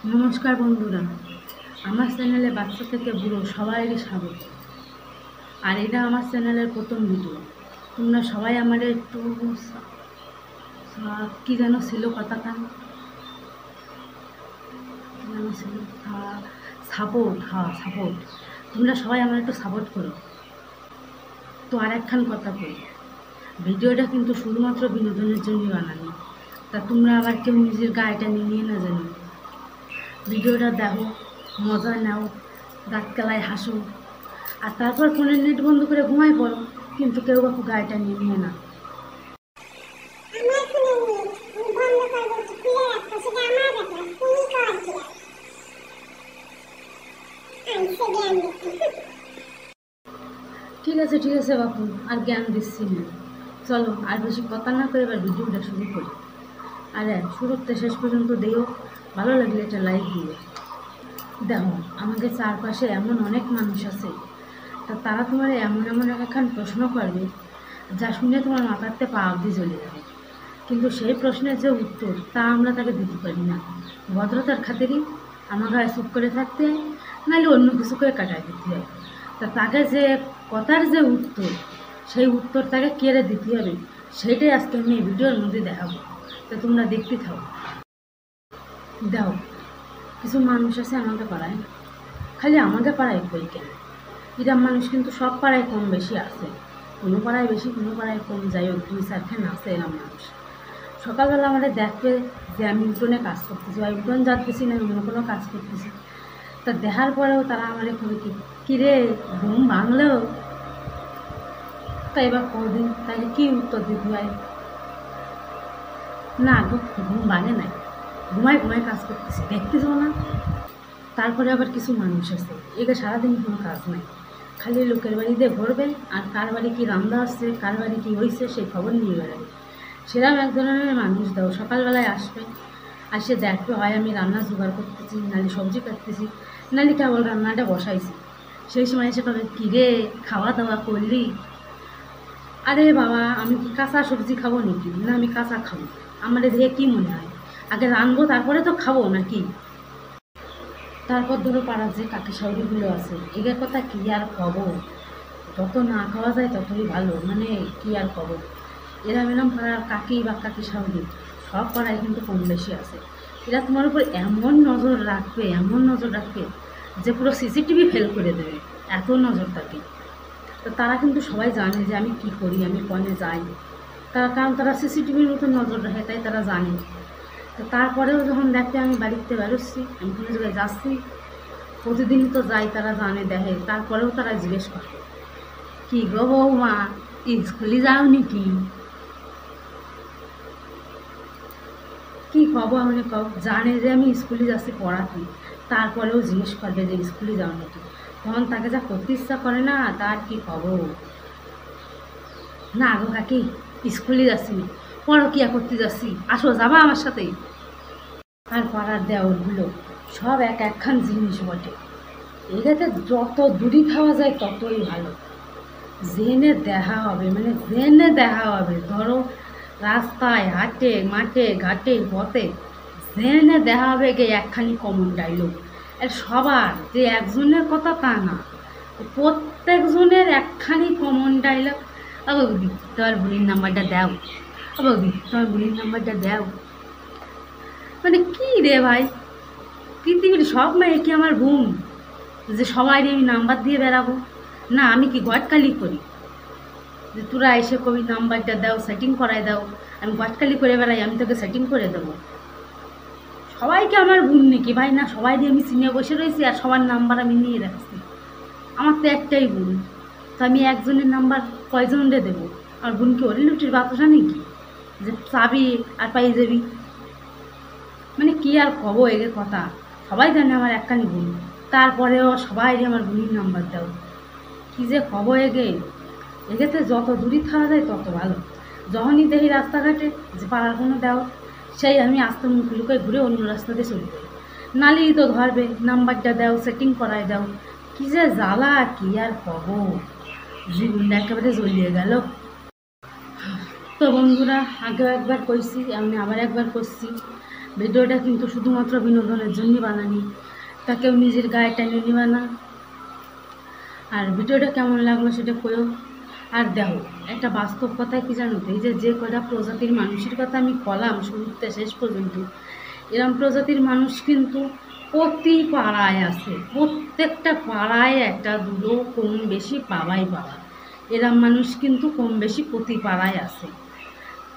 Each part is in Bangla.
নমস্কার বন্ধুরা, আমার চ্যানেলে বাচ্চা থেকে বুড়ো সবাইকে স্বাগত। আর এটা আমার চ্যানেলের প্রথম ভিডিও। তোমরা সবাই আমার একটু কি যেন ছিল কথাটা, কি যেন ছিল, সাপোর্ট। সাপোর্ট। তোমরা সবাই আমার একটু সাপোর্ট করো। তো আর একখান কথা বলি, ভিডিওটা কিন্তু শুধুমাত্র বিনোদনের জন্য বানানো। তা তোমরা আবার কেউ নিজের গায়েটা নিয়ে না জানো। ভিডিওটা দেখো, মজা নাও, দাঁত কেলায় হাসো, আর তারপর ফোনের নেট বন্ধ করে ঘুমাই পড়ো, কিন্তু কেউ বাপু গায়েটা নিয়ে না। ঠিক আছে বাপু, আর জ্ঞান দিচ্ছি না। চলো আর বেশি কথা না করে এবার ভিডিওটা শুরু করি। আর শুরুতে শেষ পর্যন্ত দিও, ভালো লাগলে একটা লাইক দিও। দেখো, আমাদের চারপাশে এমন অনেক মানুষ আছে, তা তারা তোমার এমন একখান প্রশ্ন করবে যা শুনে তোমার মাথাতে পা অবধি জ্বলে যাবে, কিন্তু সেই প্রশ্নের যে উত্তর তা আমরা তাকে দিতে পারি না। ভদ্রতার খাতিরই আমার গায়ে চুপ করে থাকতে হয়, নাহলে অন্য কিছু করে কাটায় দিতে হয়। তা তাকে যে কথার যে উত্তর, সেই উত্তর তাকে কেড়ে দিতে হবে, সেইটাই আজকে আমি এই ভিডিওর মধ্যে দেখাবো। তা তোমরা দেখতে থাকো। দাও, কিছু মানুষ আছে আমাদের পাড়ায়, খালি আমাদের পাড়ায় কই কেন, এরম মানুষ কিন্তু সব পাড়ায় কম বেশি আছে। কোনো পাড়ায় বেশি, কোনো পাড়ায় কম, যাই হোক 2-4খান আছে এরম মানুষ। সকালবেলা আমাদের দেখবে যে আমি উঠোনে কাজ করতেছি, বা উঠোন যাচ্তেছি না, অন্য কোনো কাজ করতেছি। তা দেখার পরেও তারা আমার কবে কি রে ঘুম ভাঙলেও, তাই এবার কদিন তাইলে কী উত্তর দিতে হয়? না গো, ঘুম ভাঙে নাই, ঘুমায় কাজ করতেছি, দেখতেছো না? তারপরে আবার কিছু মানুষ আছে, একে সারাদিন কোনো কাজ নাই, খালি লোকের বাড়িতে ঘুরবে আর কার বাড়ি কী রান্না আসছে, কার বাড়ি কী হয়েছে সেই খবর নিয়ে বেড়াবে। সেরকম এক ধরনের মানুষ দাও, সকালবেলায় আসবে, আর সে দেখবে হয় আমি রান্না জোগাড় করতেছি, নাহলে সবজি কাটতেছি, নাহলে কেবল রান্নাটা বসাইছি। সেই সময় এসে কবে কী রে খাওয়া দাওয়া করলি? আরে বাবা, আমি কি কাঁচা সবজি খাবো নাকি? না আমি কাঁচা খাবো? আমার দেখে কী মনে হয়, আগে রানবো তারপরে তো খাবো নাকি? তারপর ধরো পাড়ার যে কাকি শাউরিগুলো আছে, এদের কথা কী আর খবর, যত না খাওয়া যায় ততই ভালো, মানে কী আর খবর। এরম পাড়ার কাকি বা কাকি শাউরি সব পাড়ায় কিন্তু কম বেশি আছে। এরা তোমার উপর এমন নজর রাখবে যে পুরো সিসিটিভি ফেল করে দেবে, এত নজর থাকে। তো তারা কিন্তু সবাই জানে যে আমি কি করি, আমি কনে যাই, কারণ তারা সিসিটিভির মতো নজর রাখে, তাই তারা জানে। তো তারপরেও যখন দেখতে আমি বাড়িতে বেরোচ্ছি, আমি কোনো জায়গায় যাচ্ছি, প্রতিদিন তো যাই, তারা জানে দেখে, তারপরেও তারা জিজ্ঞেস করে কি গো বৌমা, স্কুলে যাও নাকি? কি খবর? মানে জানে যে আমি স্কুলে যাচ্ছি পড়াতে, তারপরেও জিজ্ঞেস করবে যে স্কুলে যাও নাকি। তখন তাকে যা করতে ইচ্ছা করে না, তার কি খবর। না গো কাকি, স্কুলে যাচ্ছি না, পরকিয়া করতে যাচ্ছি, আসো যাবা আমার সাথে? আর পাড়ার দেওয়ালগুলো সব একখান জিনিস বটে, এটাতে যত দূরই খাওয়া যায় ততই ভালো। জেনে দেখা হবে, মানে জেনে দেখা হবে, ধরো রাস্তায় হাটে মাঠে ঘাটে পথে জেনে দেখা হবে গে একখানি কমন ডায়লগ। আর সবার যে একজনের কথা তা না, প্রত্যেকজনের একখানি কমন ডায়লগ। বৌদি তোমার বুড়ির নাম্বারটা দাও, বৌদি তোমার বুড়ির নাম্বারটা দাও। মানে কী রে ভাই, পৃথিবীর সব মেয়ে কি আমার বোন যে সবাই আমি নাম্বার দিয়ে বেড়াবো? না, আমি কি গটকালি করি যে তোরা এসে কবি নাম্বারটা দাও, সেটিং করায় দাও, আমি গটকালি করে বেড়াই, আমি তোকে সেটিং করে দেবো? সবাইকে আমার বোন নাকি ভাই? না, সবাই দিয়ে আমি চিনে বসে রয়েছি আর সবার নাম্বার আমি নিয়ে রাখছি। আমার তো একটাই বোন, তো আমি একজনের নাম্বার কয়জনরে দেবো? আমার বোনকে ওরে লুটির বাতাসা নাকি যে চাবি আর পাই যাবি? মানে কি আর কব এদের কথা, সবাই জানে আমার একখানি বোন, তারপরেও সবাই আমার বোনের নাম্বার দাও। কী যে কব এগেতে যত দূরই খাওয়া যায় তত ভালো। যখনই দেখি রাস্তাঘাটে যে পাড়ার কোনো দেও, সেই আমি আস্তে মুখ লুকে ঘুরে অন্য রাস্তা দিয়ে চলে যাই, নালেই তো ধরবে নাম্বারটা দাও, সেটিং করায় দাও। কী যে জ্বালা, কী আর কব, জীবনটা একেবারে জ্বলিয়ে গেল। তো বন্ধুরা, আগেও একবার কইছি, আমি আবার একবার করছি, ভিডিওটা কিন্তু শুধুমাত্র বিনোদনের জন্যই বানানি, তা কেউ নিজের গায়ে টেনে নিবা না। আর ভিডিওটা কেমন লাগলো সেটা কইও। আর দেখো একটা বাস্তব কথা কি জানো তো, এই যে কয়টা প্রজাতির মানুষের কথা আমি বললাম শুরুতে শেষ পর্যন্ত, এরম প্রজাতির মানুষ কিন্তু প্রতি পাড়ায় আছে, প্রত্যেকটা পাড়ায় একটা দুটো কম বেশি পাওয়াই পাওয়া। এরম মানুষ কিন্তু কম বেশি প্রতি পাড়ায় আছে।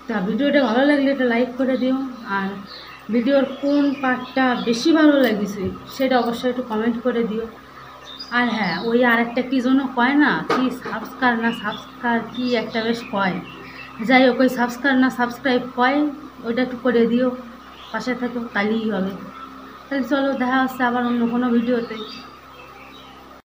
তা ভিডিওটা ভালো লাগলে এটা লাইক করে দিও, আর ভিডিওর কোন পার্টটা বেশি ভালো লেগেছে সেটা অবশ্যই একটু কমেন্ট করে দিও। আর হ্যাঁ, ওই আরেকটা কী জন্য কয় না, কি সাবস্ক্রাইব কি একটা বেশ কয়, যাই হোক ওই সাবস্ক্রাইব কয় ওইটা একটু করে দিও, পাশে থাকো, তাহলেই হবে। তাহলে চলো দেখা হচ্ছে আবার অন্য কোনো ভিডিওতে।